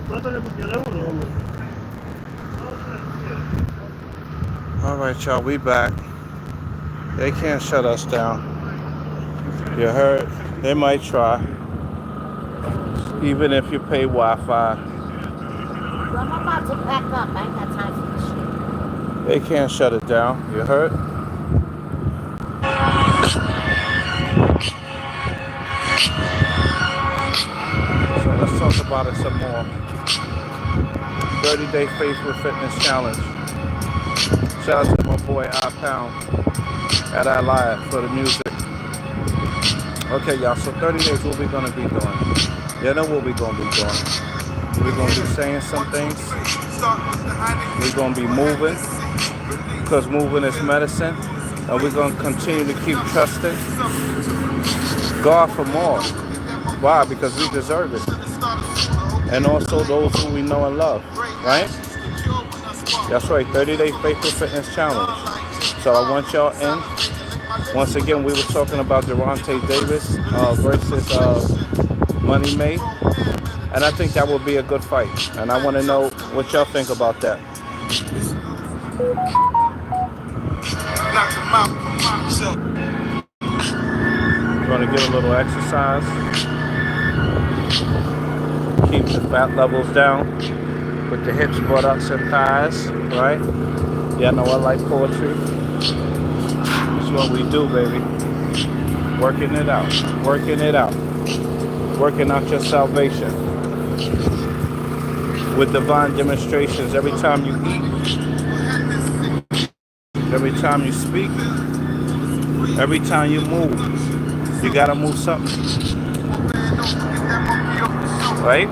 All right, y'all, we back. They can't shut us down. You heard? They might try, even if you pay Wi-Fi. I'm about to pack up. I ain't got time for this shit. They can't shut it down. You heard? So let's talk about it some more. 30-day Faithful Fitness Challenge. Shout out to my boy iPound at I Live for the music. Okay, y'all, so 30 days, what we gonna be doing? You know what we gonna be doing. We're gonna be saying some things. We're gonna be moving, because moving is medicine. And we're gonna continue to keep trusting God for more. Why? Because we deserve it. And also those who we know and love, right? That's right, 30-day Faithful Fitness Challenge. So I want y'all in. Once again, we were talking about Gervonta Davis versus Money May. And I think that would be a good fight. And I want to know what y'all think about that. We're going to get a little exercise. Keep the fat levels down. With the hips, buttocks, and thighs, right? Yeah, I know I like poetry. That's what we do, baby. Working it out. Working it out. Working out your salvation. With divine demonstrations every time you eat. Every time you speak. Every time you move. You gotta move something. Right?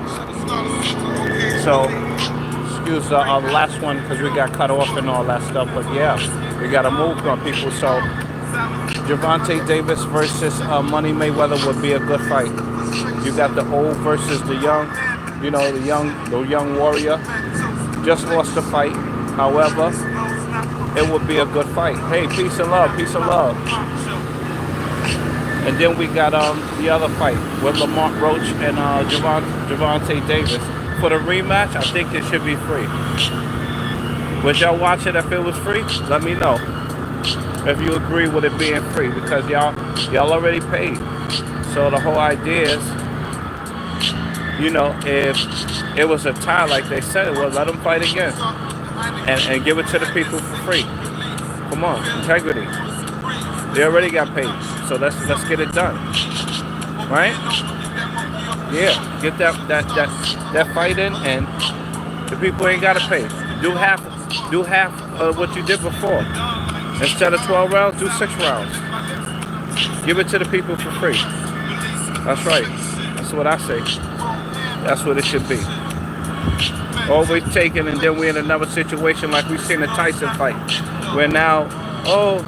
So, excuse the last one because we got cut off and all that stuff. But yeah, we gotta move on people. So, Gervonta Davis versus Money Mayweather would be a good fight. You got the old versus the young. You know, the young warrior just lost the fight. However, it would be a good fight. Hey, peace and love, peace and love. And then we got the other fight with Lamont Roach and Gervonta Davis. For the rematch, I think it should be free. Would y'all watch it if it was free? Let me know if you agree with it being free, because y'all already paid. So the whole idea is, you know, if it was a tie like they said it was, let them fight again and give it to the people for free. Come on, integrity. They already got paid, so let's get it done, right? Yeah, get that fight in, and the people ain't gotta pay. Do half of what you did before. Instead of 12 rounds, do 6 rounds. Give it to the people for free. That's right. That's what I say. That's what it should be. Always taken, and then we're in another situation like we seen the Tyson fight, where now, oh,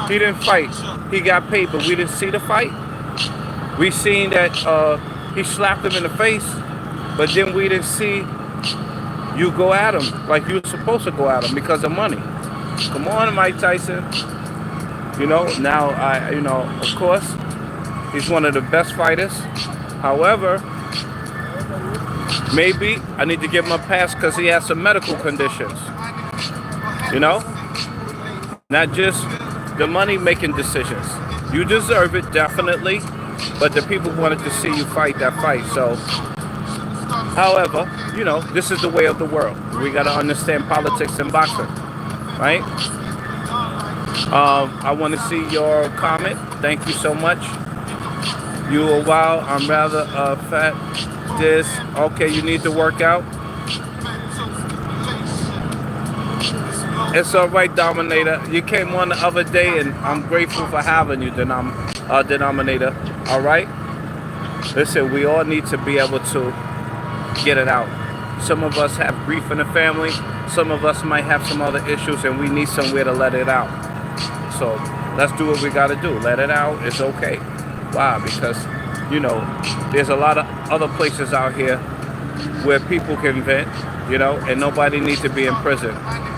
he didn't fight. He got paid, but we didn't see the fight. We seen that he slapped him in the face, but then we didn't see you go at him like you were supposed to go at him because of money. Come on, Mike Tyson. You know, now of course, he's one of the best fighters. However, maybe I need to give him a pass because he has some medical conditions. You know, not just the money making decisions. You deserve it, definitely. But the people wanted to see you fight that fight. So, however, you know, this is the way of the world. We got to understand politics and boxing, right? I want to see your comment. Thank you so much. You a while. I'm rather fat. This. Okay, you need to work out. It's all right, Dominator. You came on the other day, and I'm grateful for having you, Denominator. All right? Listen, we all need to be able to get it out. Some of us have grief in the family. Some of us might have some other issues, and we need somewhere to let it out. So let's do what we got to do. Let it out. It's okay. Why? Because, you know, there's a lot of other places out here where people can vent, you know, and nobody needs to be in prison.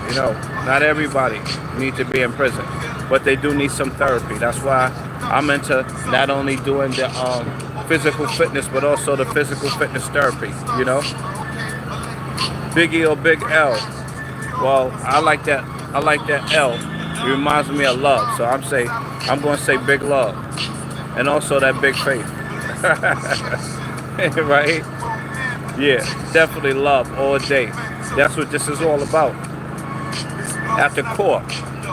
You know, not everybody needs to be in prison, but they do need some therapy. That's why I'm into not only doing the physical fitness, but also the physical fitness therapy, you know. Biggie or Big L? Well, I like that. I like that L. It reminds me of love, so I'm going to say Big Love, and also that Big Faith. Right? Yeah, definitely love all day. That's what this is all about. At the core,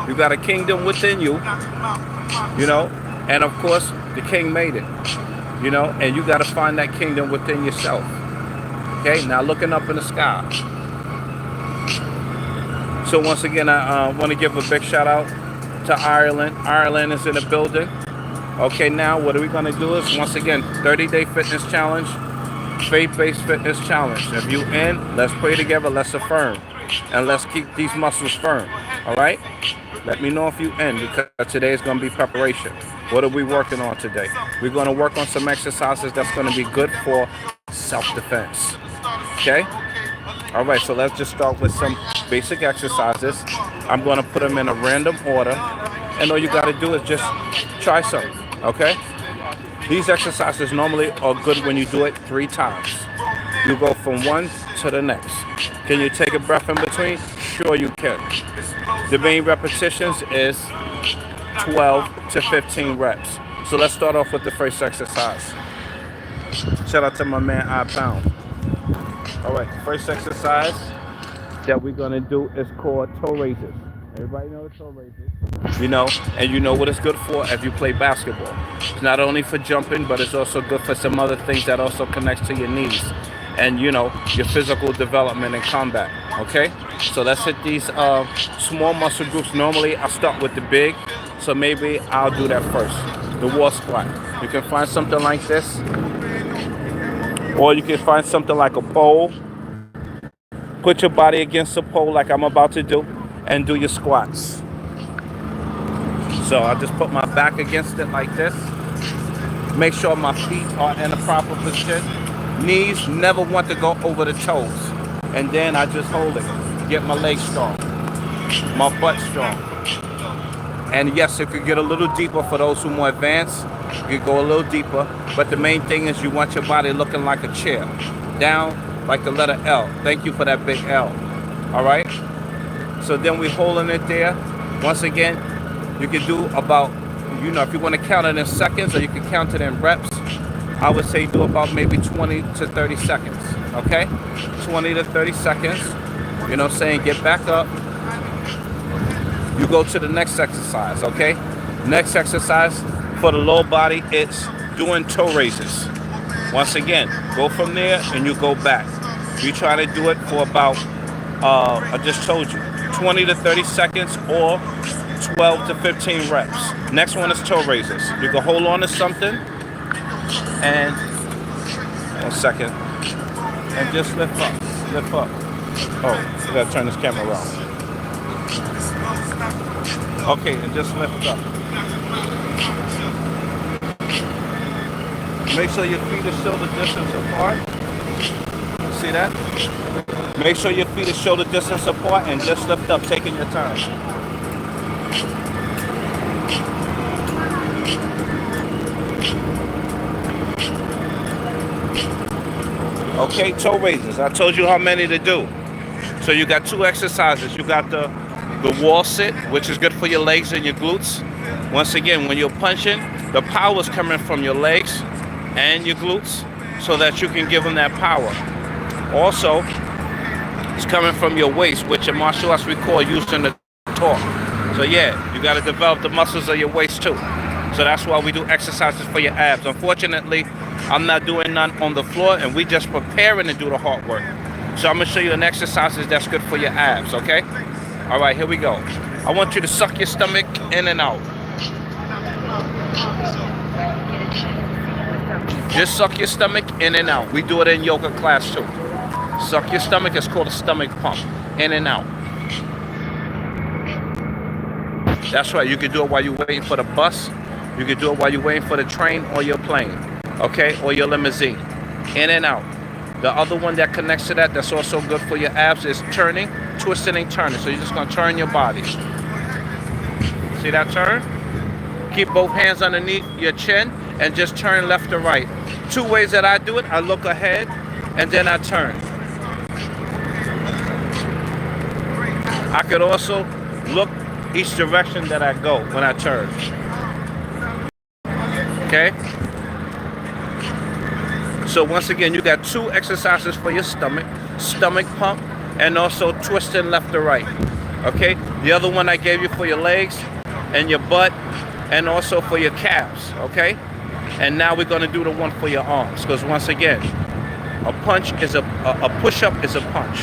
you got a kingdom within you, and of course, the king made it, and you got to find that kingdom within yourself. Okay, now looking up in the sky. So once again, I want to give a big shout out to Ireland. Ireland is in the building. Okay, now what are we going to do is, once again, 30-day fitness challenge, faith-based fitness challenge. If you in, let's pray together, let's affirm, and let's keep these muscles firm. All right? Let me know if you in, because today is going to be preparation. What are we working on today? We're going to work on some exercises that's going to be good for self-defense. Okay? All right, so let's just start with some basic exercises. I'm going to put them in a random order, and all you got to do is just try some. Okay? These exercises normally are good when you do it 3 times. You go from one to the next. Can you take a breath in between? Sure you can. The main repetitions is 12 to 15 reps. So let's start off with the first exercise. Shout out to my man iPound. All right, the first exercise that we're gonna do is called toe raises. Everybody know the toe raises. And you know what it's good for if you play basketball. It's not only for jumping, but it's also good for some other things that also connects to your knees and your physical development in combat. Okay, so let's hit these small muscle groups. Normally I start with the big, so maybe I'll do that first. The wall squat. You can find something like this, or you can find something like a pole. Put your body against the pole like I'm about to do, and do your squats. So I just put my back against it like this. Make sure my feet are in a proper position. Knees never want to go over the toes. And then I just hold it. Get my legs strong. My butt strong. And yes, it could get a little deeper for those who are more advanced. You could go a little deeper. But the main thing is you want your body looking like a chair. Down like the letter L. Thank you for that big L. All right? So then we're holding it there. Once again, you can do about, if you want to count it in seconds or you can count it in reps, I would say do about maybe 20 to 30 seconds, okay? 20 to 30 seconds, you know what I'm saying? Get back up. You go to the next exercise, okay? Next exercise for the lower body, it's doing toe raises. Once again, go from there and you go back. You try to do it for about, I just told you, 20 to 30 seconds or 12 to 15 reps. Next one is toe raises. You can hold on to something and, 1 second, and just lift up, lift up. Oh, I gotta turn this camera around. Okay, and just lift up. Make sure your feet are shoulder distance apart. See that? Make sure your feet are shoulder distance apart and just lift up, taking your time. Okay, toe raises. I told you how many to do. So you got 2 exercises. You got the wall sit, which is good for your legs and your glutes. Once again, when you're punching, the power is coming from your legs and your glutes so that you can give them that power. Also, it's coming from your waist, which in martial arts we call using the torque. So yeah, you got to develop the muscles of your waist too. So that's why we do exercises for your abs. Unfortunately, I'm not doing none on the floor, and we just preparing to do the hard work. So I'm gonna show you an exercise that's good for your abs, okay? All right, here we go. I want you to suck your stomach in and out. Just suck your stomach in and out. We do it in yoga class too. Suck your stomach, it's called a stomach pump. In and out. That's right, you can do it while you're waiting for the bus. You can do it while you're waiting for the train or your plane, okay? Or your limousine. In and out. The other one that connects to that, that's also good for your abs, is turning, twisting and turning. So you're just gonna turn your body. See that turn? Keep both hands underneath your chin and just turn left to right. 2 ways that I do it, I look ahead and then I turn. I could also look each direction that I go when I turn. Okay? So once again, you got 2 exercises for your stomach pump, and also twisting left to right. Okay? The other one I gave you for your legs and your butt, and also for your calves. Okay? And now we're gonna do the one for your arms, because once again, a punch is a push-up is a punch,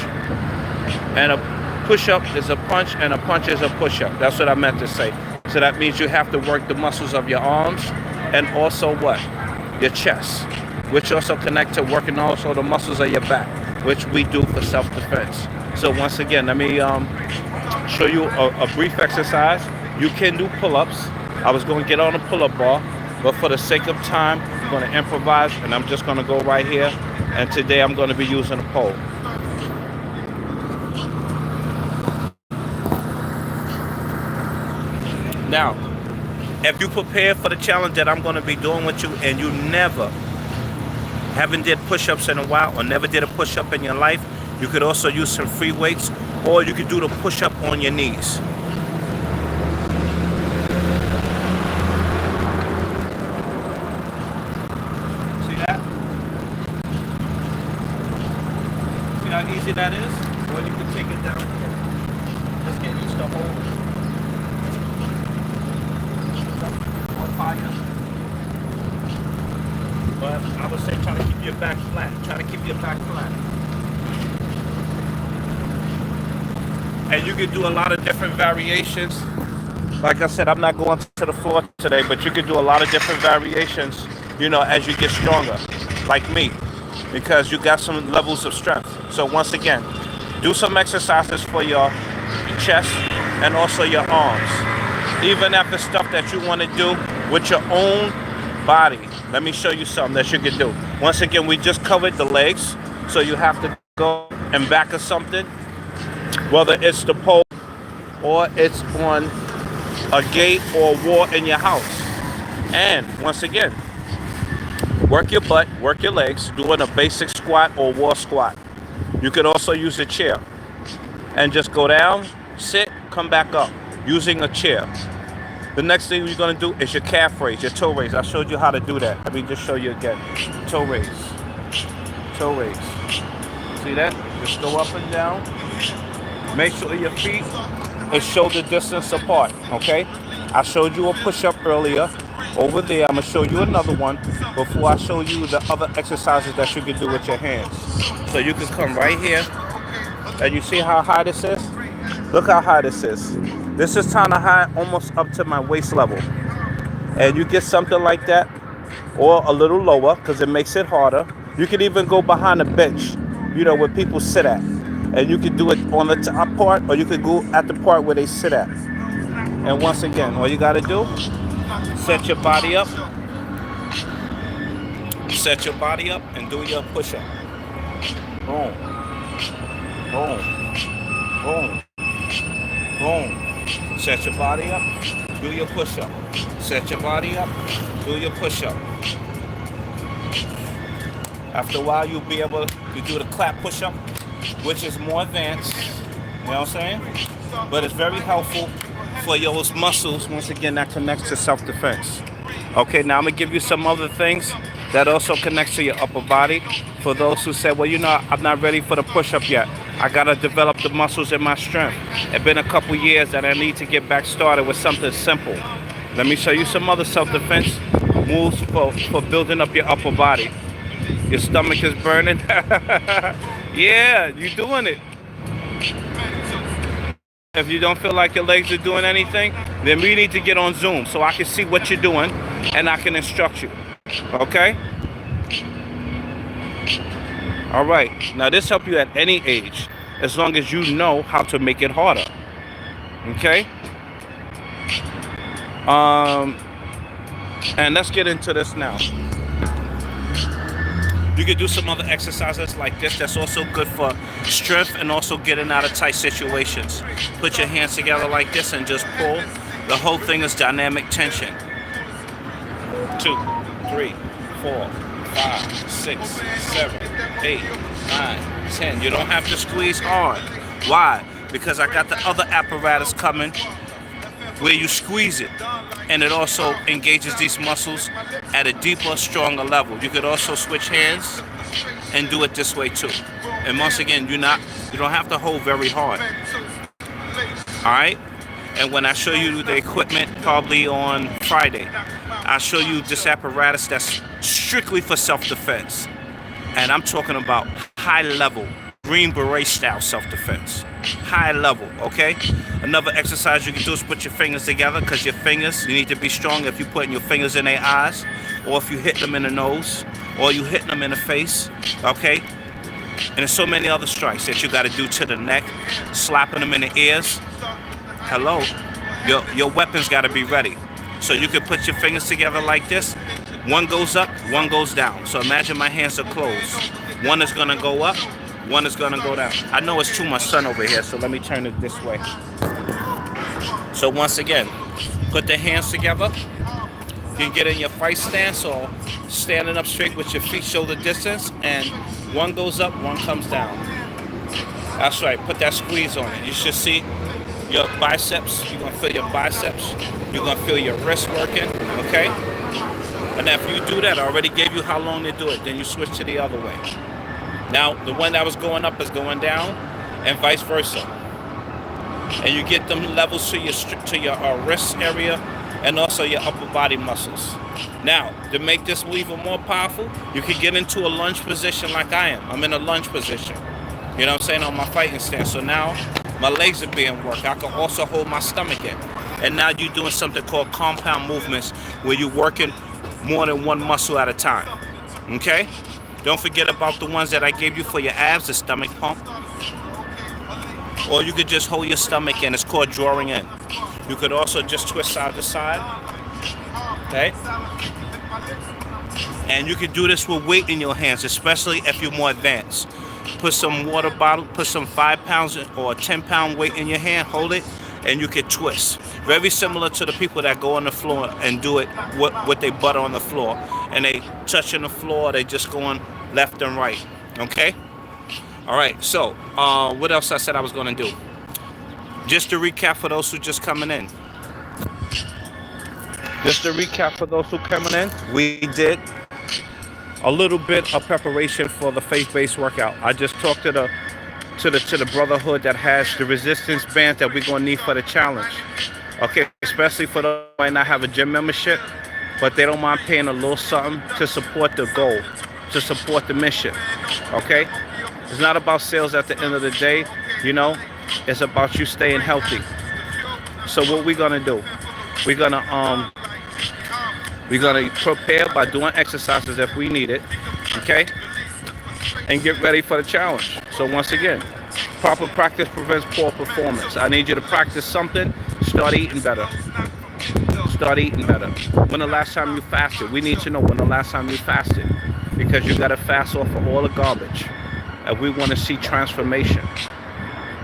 and a push-up is a punch, and a punch is a push-up. That's what I meant to say. So that means you have to work the muscles of your arms, and also what? Your chest, which also connect to working also the muscles of your back, which we do for self-defense. So once again, let me show you a brief exercise. You can do pull-ups. I was going to get on a pull-up bar, but for the sake of time, I'm going to improvise, and I'm just going to go right here. And today I'm going to be using a pole. Now, if you prepare for the challenge that I'm going to be doing with you, and you haven't did push-ups in a while, or never did a push-up in your life, you could also use some free weights, or you could do the push-up on your knees. See that? See how easy that is? Or you can take it down here. Just get used to hold it. On fire. But I would say try to keep your back flat. Try to keep your back flat. And you can do a lot of different variations. Like I said, I'm not going to the floor today, but you can do a lot of different variations, you know, as you get stronger, like me, because you got some levels of strength. So once again, do some exercises for your chest and also your arms. Even if it's stuff that you want to do with your own body. Let me show you something that you can do. Once again, we just covered the legs, so you have to go and back of something, whether it's the pole or it's on a gate or a wall in your house. And once again, work your butt, work your legs, doing a basic squat or wall squat. You could also use a chair and just go down, sit, come back up using a chair. The next thing you're going to do is your calf raise, your toe raise. I showed you how to do that. Let me just show you again. Toe raise. Toe raise. See that? Just go up and down. Make sure your feet are shoulder distance apart, okay? I showed you a push-up earlier. Over there, I'm going to show you another one before I show you the other exercises that you can do with your hands. So you can come right here, and you see how high this is? Look how high this is. This is kind of high, almost up to my waist level. And you get something like that, or a little lower, because it makes it harder. You can even go behind a bench, you know, where people sit at. And you can do it on the top part, or you can go at the part where they sit at. And once again, all you got to do, set your body up. Set your body up and do your push-up. Boom. Boom. Boom. Boom. Set your body up, do your push-up. Set your body up, do your push-up. After a while, you'll be able to do the clap push-up, which is more advanced, you know what I'm saying? But it's very helpful for those muscles, once again, that connects to self-defense. Okay, now I'm going to give you some other things that also connects to your upper body. For those who say, well, you know, I'm not ready for the push-up yet. I got to develop the muscles in my strength. It's been a couple years that I need to get back started with something simple. Let me show you some other self-defense moves for building up your upper body. Your stomach is burning. Yeah, you're doing it. If you don't feel like your legs are doing anything, then we need to get on Zoom so I can see what you're doing and I can instruct you. Okay? All right. Now this helps you at any age, as long as you know how to make it harder. Okay? And let's get into this now. You can do some other exercises like this that's also good for strength and also getting out of tight situations. Put your hands together like this and just pull. The whole thing is dynamic tension. 2, 3, 4, 5, 6, 7, 8, 9, 10. You don't have to squeeze hard. Why? because I got the other apparatus coming where you squeeze it, and it also engages these muscles at a deeper, stronger level. You could also switch hands and do it this way too. And once again, you don't have to hold very hard. All right. And when I show you the equipment, probably on Friday, I'll show you this apparatus that's strictly for self-defense. And I'm talking about high level, Green Beret style self-defense. High level, okay? Another exercise you can do is put your fingers together, because your fingers, you need to be strong if you're putting your fingers in their eyes, or if you hit them in the nose, or you hitting them in the face, okay? And there's so many other strikes that you got to do to the neck, slapping them in the ears. Hello, your weapons got to be ready. So you can put your fingers together like this. One goes up, one goes down. So imagine my hands are closed. One is gonna go up, one is gonna go down. I know it's too much sun over here, so let me turn it this way. So once again, put the hands together. You can get in your fight stance or standing up straight with your feet shoulder distance, and one goes up, one comes down. That's right, put that squeeze on it. You should see your biceps. You're gonna feel your biceps. You're gonna feel your wrist working, okay? And after you do that, I already gave you how long to do it. Then you switch to the other way. Now, the one that was going up is going down, and vice versa. And you get them levels to your wrist area, and also your upper body muscles. Now, to make this move even more powerful, you can get into a lunge position like I am. I'm in a lunge position. You know what I'm saying, on my fighting stance. So now, my legs are being worked. I can also hold my stomach in. And now you're doing something called compound movements, where you're working more than one muscle at a time. Okay? Don't forget about the ones that I gave you for your abs, the stomach pump. Or you could just hold your stomach in. It's called drawing in. You could also just twist side to side. Okay? And you can do this with weight in your hands, especially if you're more advanced. Put some water bottle, put some 5 pounds or 10-pound weight in your hand, hold it, and you can twist. Very similar to the people that go on the floor and do it with their butt on the floor. And they touching the floor, they just going left and right. Okay? All right, so what else I said I was going to do? Just to recap for those who just coming in. Just to recap for those who coming in, we did a little bit of preparation for the faith-based workout. I just talked to the brotherhood that has the resistance band that we're gonna need for the challenge. Okay, especially for those who might not have a gym membership, but they don't mind paying a little something to support the goal, to support the mission. Okay, it's not about sales at the end of the day, you know. It's about you staying healthy. So what we're gonna do? We're gonna prepare by doing exercises if we need it, okay? And get ready for the challenge. So once again, proper practice prevents poor performance. I need you to practice something. Start eating better. Start eating better. When the last time you fasted? We need to know when the last time you fasted, because you gotta fast off of all the garbage. And we want to see transformation.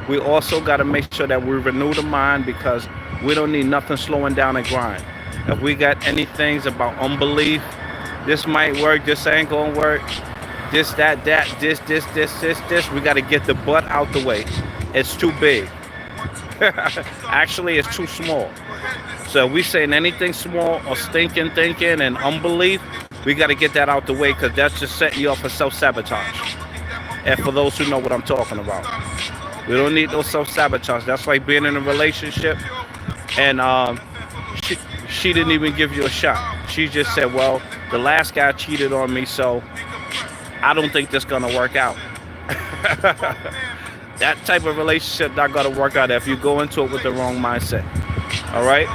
We also got to make sure that we renew the mind, because we don't need nothing slowing down the grind. If we got any things about unbelief, this might work, this ain't gonna work, this, that, this, we got to get the butt out the way. It's too big. Actually, it's too small. So if we saying anything small or stinking thinking and unbelief, we got to get that out the way, because that's just setting you up for self-sabotage. And for those who know what I'm talking about. We don't need no self-sabotage. That's like being in a relationship and she didn't even give you a shot. She just said, well, the last guy cheated on me, so I don't think this is going to work out. That type of relationship not going to work out if you go into it with the wrong mindset. All right?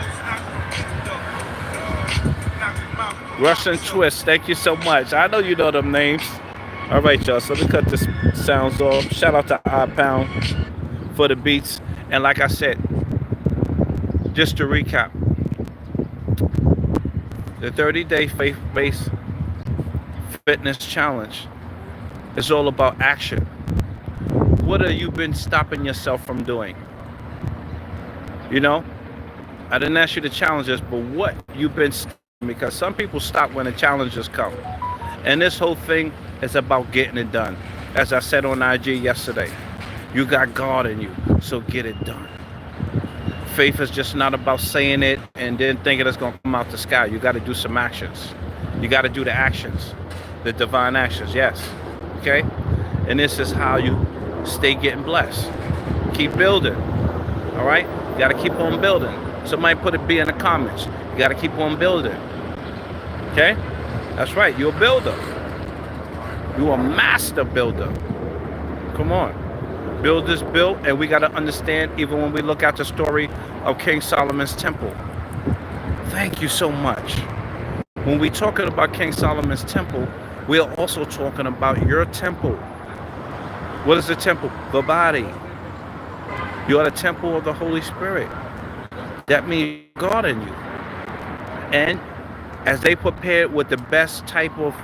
Russian Twist, thank you so much. I know you know them names. All right, y'all, so let me cut this sounds off. Shout out to iPound for the beats. And like I said, just to recap, the 30-day faith-based fitness challenge is all about action. What have you been stopping yourself from doing? You know, I didn't ask you the challenges, but what you've been stopping, because some people stop when the challenges come. And this whole thing is about getting it done. As I said on IG yesterday, You got God in you, so get it done. Faith is just not about saying it and then thinking it's going to come out the sky. You got to do some actions. You got to do the actions, the divine actions, yes. Okay? And this is how you stay getting blessed. Keep building. All right? You got to keep on building. Somebody put a B in the comments. You got to keep on building. Okay? That's right. You're a builder. You're a master builder. Come on. Builders built, and we got to understand, even when we look at the story of King Solomon's temple. Thank you so much. When we're talking about King Solomon's temple, we are also talking about your temple. What is the temple? The body. You are the temple of the Holy Spirit. That means God in you. And as they prepared with the best type of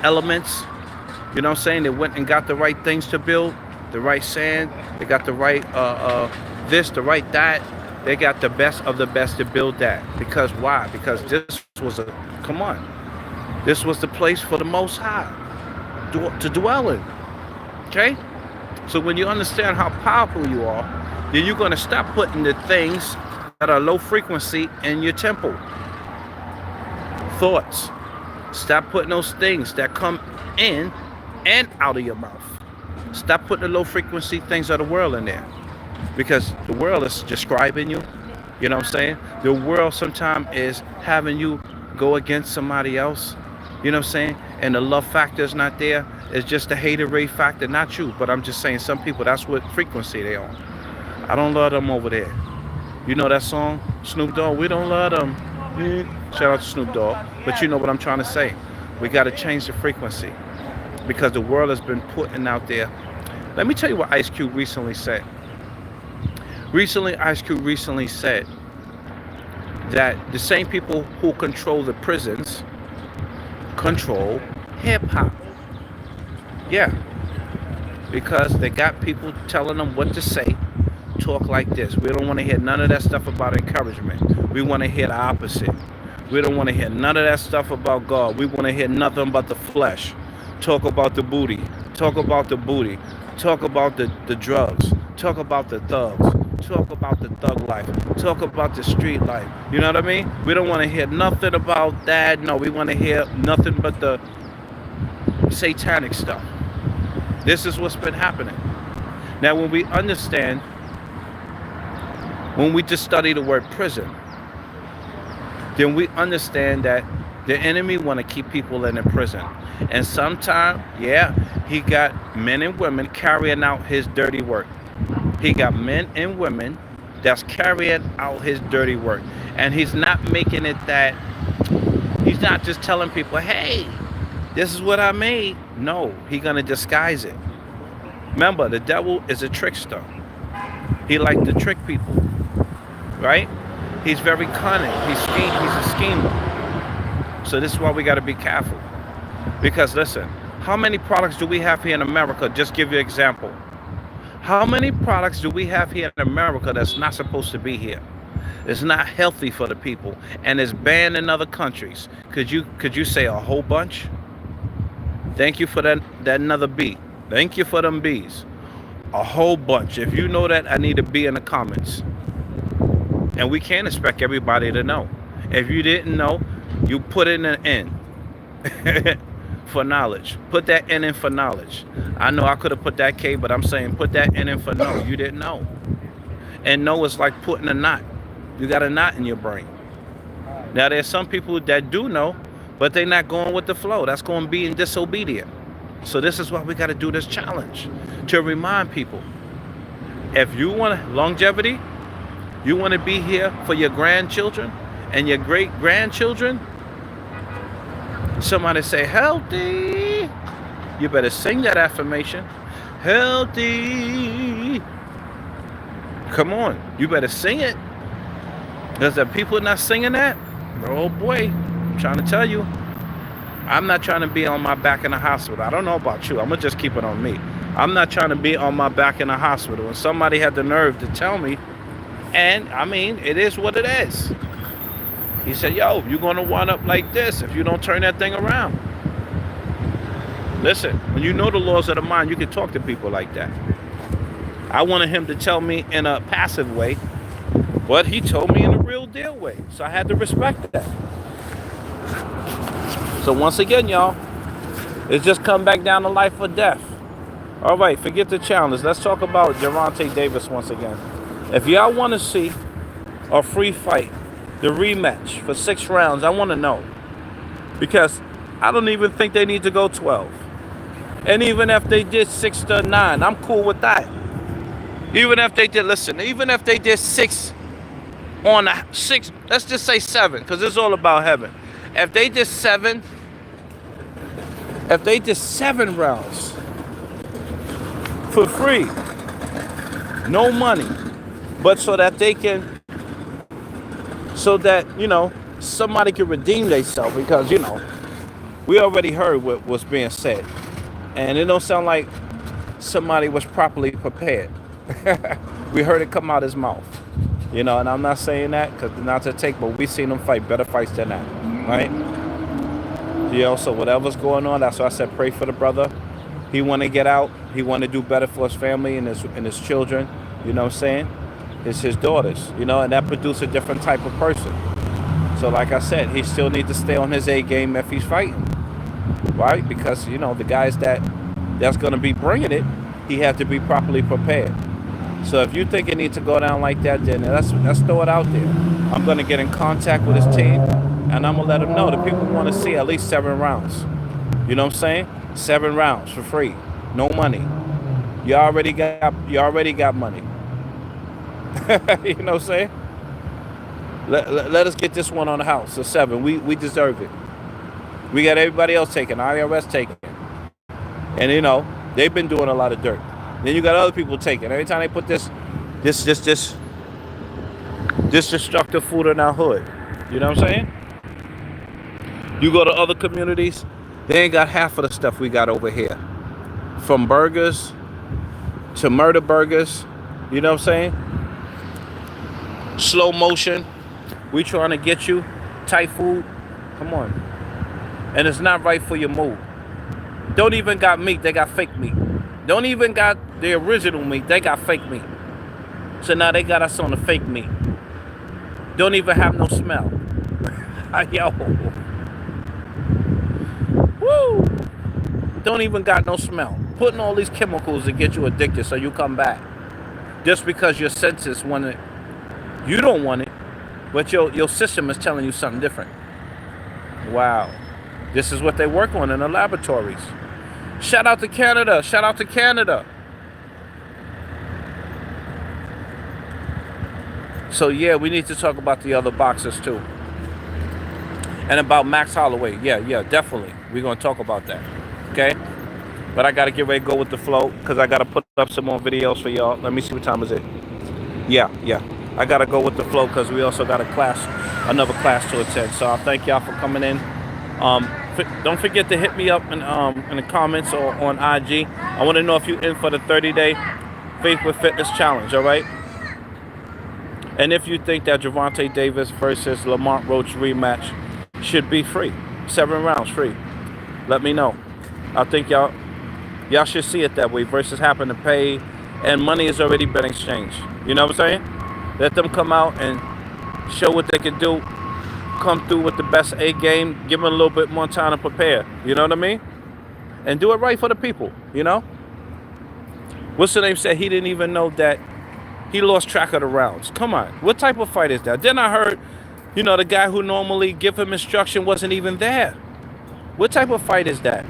elements, you know what I'm saying? They went and got the right things to build, the right sand. They got the right this, the right that. They got the best of the best to build that. Because why? Because this was this was the place for the Most High to dwell in. Okay? So when you understand how powerful you are, then you're going to stop putting the things that are low frequency in your temple. Thoughts. Stop putting those things that come in and out of your mouth. Stop putting the low frequency things of the world in there. Because the world is describing you. You know what I'm saying? The world sometimes is having you go against somebody else. You know what I'm saying? And the love factor is not there. It's just the haterade factor, not you. But I'm just saying some people, that's what frequency they on. I don't love them over there. You know that song? Snoop Dogg, we don't love them. Shout out to Snoop Dogg. But you know what I'm trying to say. We got to change the frequency. Because the world has been putting out there. Let me tell you what Ice Cube recently said. Ice Cube recently said that the same people who control the prisons control hip-hop. Yeah. Because they got people telling them what to say. Talk like this. We don't want to hear none of that stuff about encouragement. We want to hear the opposite. We don't want to hear none of that stuff about God. We want to hear nothing but the flesh. Talk about the booty. Talk about the booty. Talk about the drugs. Talk about the thugs. Talk about the thug life. Talk about the street life. You know what I mean? We don't want to hear nothing about that. No, we want to hear nothing but the satanic stuff. This is what's been happening. Now, when we understand, when we just study the word prison, then we understand that the enemy want to keep people in a prison. And sometimes, yeah, he got men and women carrying out his dirty work. He got men and women that's carrying out his dirty work. And he's not making it that, he's not just telling people, hey, this is what I made. No, he's going to disguise it. Remember, the devil is a trickster. He likes to trick people, right? He's very cunning. He's a schemer. So this is why we got to be careful. Because listen, how many products do we have here in America? Just give you an example. How many products do we have here in America that's not supposed to be here? It's not healthy for the people, and it's banned in other countries. Could you say a whole bunch? Thank you for that another B. Thank you for them B's. A whole bunch. If you know that, I need a B in the comments. And we can't expect everybody to know. If you didn't know, you put in an N. For knowledge. Put that N in for knowledge. I know I could have put that K, but I'm saying put that N in for no. You didn't know. And no is like putting a knot. You got a knot in your brain. Now there's some people that do know, but they're not going with the flow. That's going to be disobedient. So this is why we got to do this challenge. To remind people. If you want longevity, you want to be here for your grandchildren and your great-grandchildren. Somebody say healthy. You better sing that affirmation. Healthy. Come on. You better sing it. Because if people not singing that, oh boy, I'm trying to tell you. I'm not trying to be on my back in the hospital. I don't know about you. I'm going to just keep it on me. I'm not trying to be on my back in the hospital. And somebody had the nerve to tell me. And, I mean, it is what it is. He said, yo, you're going to wind up like this if you don't turn that thing around. Listen, when you know the laws of the mind, you can talk to people like that. I wanted him to tell me in a passive way, but he told me in a real deal way. So I had to respect that. So once again, y'all, it's just come back down to life or death. All right, forget the challenge. Let's talk about Gervonta Davis once again. If y'all want to see a free fight, the rematch for 6 rounds, I want to know. Because I don't even think they need to go 12. And even if they did 6 to 9, I'm cool with that. Even if they did, listen, even if they did 6 on a 6, let's just say 7, because it's all about heaven. If they did 7 rounds for free, no money, but so that they can, so that, somebody can redeem themselves, because, we already heard what was being said. And it don't sound like somebody was properly prepared. We heard it come out his mouth. And I'm not saying that because not to take, but we seen him fight better fights than that, right? So whatever's going on, that's why I said pray for the brother. He want to get out. He want to do better for his family and his children. You know what I'm saying? It's his daughters, and that produces a different type of person. So like I said, he still needs to stay on his A game if he's fighting, right? Because, the guys that's going to be bringing it, he had to be properly prepared. So if you think it needs to go down like that, then let's throw it out there. I'm going to get in contact with his team, and I'm going to let them know that people want to see at least 7 rounds. You know what I'm saying? 7 rounds for free. No money. You already got money. You know what I'm saying? Let us get this one on the house. So 7. We deserve it. We got everybody else taking. IRS taking. And they've been doing a lot of dirt. Then you got other people taking. Every time they put this destructive food in our hood. You know what I'm saying? You go to other communities, they ain't got half of the stuff we got over here. From burgers to murder burgers. You know what I'm saying? Slow motion. We trying to get you tight food. Come on. And it's not right for your mood. Don't even got meat, they got fake meat. Don't even got the original meat, they got fake meat. So now they got us on the fake meat. Don't even have no smell. Yo. Woo. Don't even got no smell. Putting all these chemicals to get you addicted so you come back. Just because your senses want it. You don't want it, but your system is telling you something different. Wow. This is what they work on in the laboratories. Shout out to Canada. Shout out to Canada. So yeah, we need to talk about the other boxers too. And about Max Holloway. Yeah, definitely. We're going to talk about that. Okay? But I got to get ready to go with the flow because I got to put up some more videos for y'all. Let me see what time is it. Yeah. I got to go with the flow because we also got another class to attend. So I thank y'all for coming in. Don't forget to hit me up in the comments or on IG. I want to know if you're in for the 30-day Faith with Fitness Challenge, all right? And if you think that Gervonta Davis versus Lamont Roach rematch should be free, 7 rounds free, let me know. I think y'all should see it that way versus having to pay, and money has already been exchanged. You know what I'm saying? Let them come out and show what they can do. Come through with the best A game, give them a little bit more time to prepare. You know what I mean? And do it right for the people, What's the name said he didn't even know that he lost track of the rounds. Come on. What type of fight is that? Then I heard, the guy who normally give him instruction wasn't even there. What type of fight is that?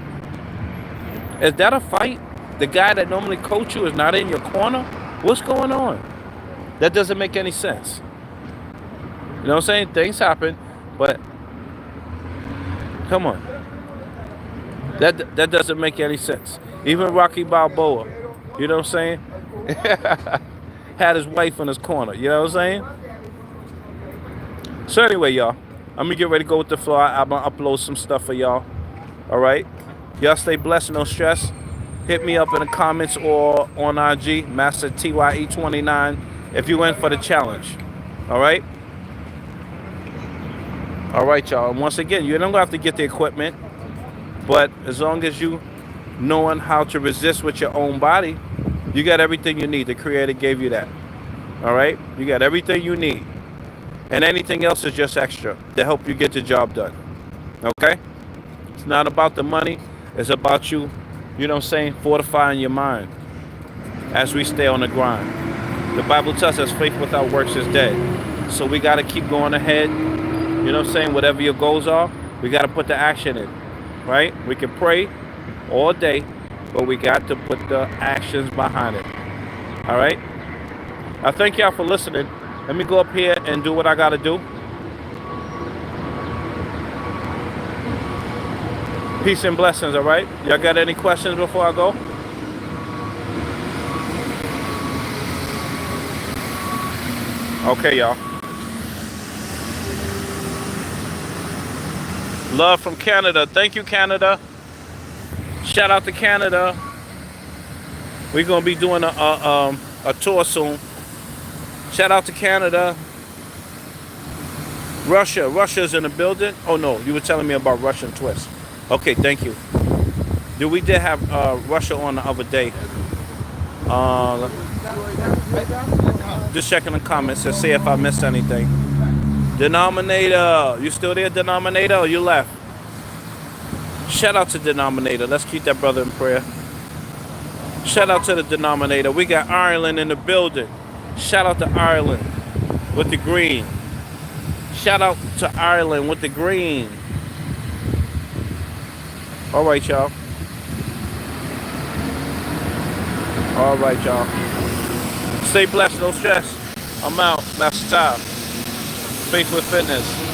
Is that a fight? The guy that normally coach you is not in your corner? What's going on? That doesn't make any sense. You know what I'm saying? Things happen, but come on. That doesn't make any sense. Even Rocky Balboa, you know what I'm saying? Had his wife in his corner, you know what I'm saying? So anyway, y'all, I'm gonna get ready to go with the flow. I'm gonna upload some stuff for y'all. All right? Y'all stay blessed, no stress. Hit me up in the comments or on IG, Master TYE29, if you in for the challenge. All right? All right, y'all. And once again, you don't have to get the equipment, but as long as you knowing how to resist with your own body, You got everything you need. The Creator gave you that. All right? You got everything you need. And anything else is just extra to help you get the job done. Okay? It's not about the money. It's about you, you know what I'm saying, fortifying your mind as we stay on the grind. The Bible tells us faith without works is dead. So we got to keep going ahead. You know what I'm saying? Whatever your goals are, we got to put the action in. Right? We can pray all day, but we got to put the actions behind it. All right? I thank y'all for listening. Let me go up here and do what I got to do. Peace and blessings, all right? Y'all got any questions before I go? Okay, y'all. Love from Canada. Thank you, Canada. Shout out to Canada. We're going to be doing a tour soon. Shout out to Canada. Russia. Russia's in the building. Oh, no. You were telling me about Russian twist. Okay, thank you. We did have Russia on the other day. Just checking the comments to see if I missed anything. Denominator. You still there, Denominator, or you left? Shout out to Denominator. Let's keep that brother in prayer. Shout out to the Denominator. We got Ireland in the building. Shout out to Ireland with the green. Shout out to Ireland with the green. All right, y'all. All right, y'all. Stay blessed, no stress. I'm out. Master Time. Faith with Fitness.